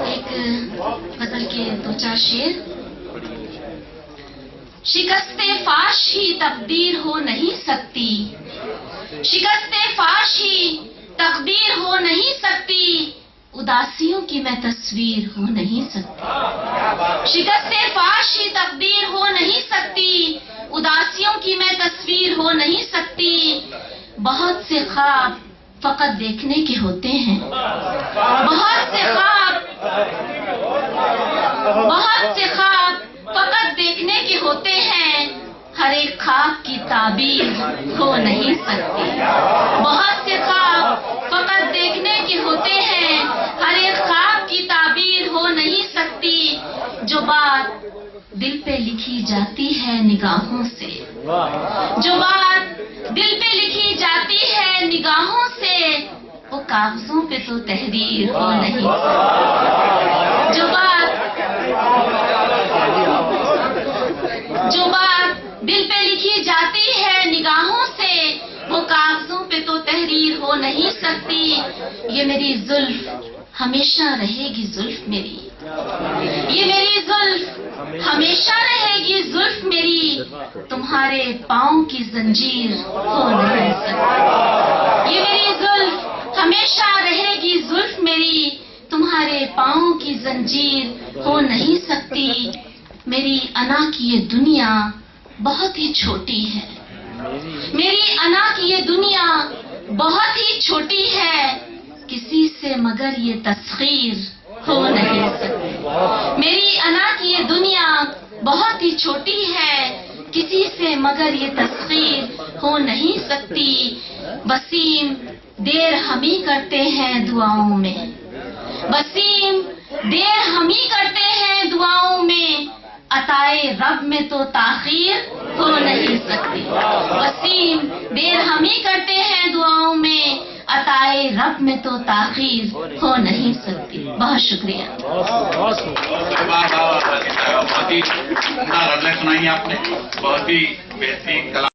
ایک غزل کے دو چار شعر. شکست فاش ہی تقدیر ہو نہیں سکتی، شکست فاش ہی تقدیر ہو نہیں سکتی، اداسیوں کی میں تصویر ہو نہیں سکتی. شکست فاش ہی تقدیر ہو نہیں سکتی، اداسیوں کی میں تصویر ہو نہیں سکتی. بہت سے خواب فقط دیکھنے کے ہوتے ہیں، بہت سے خواب فقط دیکھنے کے ہوتے ہیں، ہر ایک خواب کی تعبیر ہو نہیں سکتی. بہت سے خواب فقط دیکھنے کے ہوتے ہیں، ہر ایک خواب کی تعبیر ہو نہیں سکتی. جو بات دل پہ لکھی جاتی ہے نگاہوں سے، جو بات دل پہ لکھی جاتی ہے نگاہوں سے، وہ کاغذوں پہ تو تحریر ہو نہیں سکتی. جو بات دل پہ لکھی جاتی ہے نگاہوں سے، وہ کاغذوں پہ تو تحریر ہو نہیں سکتی. یہ میری زلف ہمیشہ رہے گی زلف میری، یہ میری زلف ہمیشہ رہے گی زلف میری، تمہارے پاؤں کی زنجیر ہو نہیں سکتی. یہ میری زلف ہمیشہ رہے گی زلف میری، تمہارے پاؤں کی زنجیر ہو نہیں سکتی. میری انا کی یہ دنیا بہت ہی چھوٹی ہے، میری انا کی یہ دنیا بہت ہی چھوٹی ہے، کسی سے مگر یہ تسخیر ہو نہیں سکتی. میری انا کی یہ دنیا بہت ہی چھوٹی ہے، کسی سے مگر یہ تسخیر ہو نہیں سکتی. وسیم دیر ہم ہی کرتے ہیں دعاؤں میں، وسیم دیر ہم ہی کرتے ہیں دعاؤں میں، عطائے رب میں تو تاخیر ہو نہیں سکتی. وسیم دیر ہم ہی کرتے ہیں دعاؤں میں، عطائے رب میں تو تاخیر ہو نہیں سکتی. بہت شکریہ. بہت ہی عمدہ غزلیں سنائی آپ نے، بہت ہی بہترین کلام.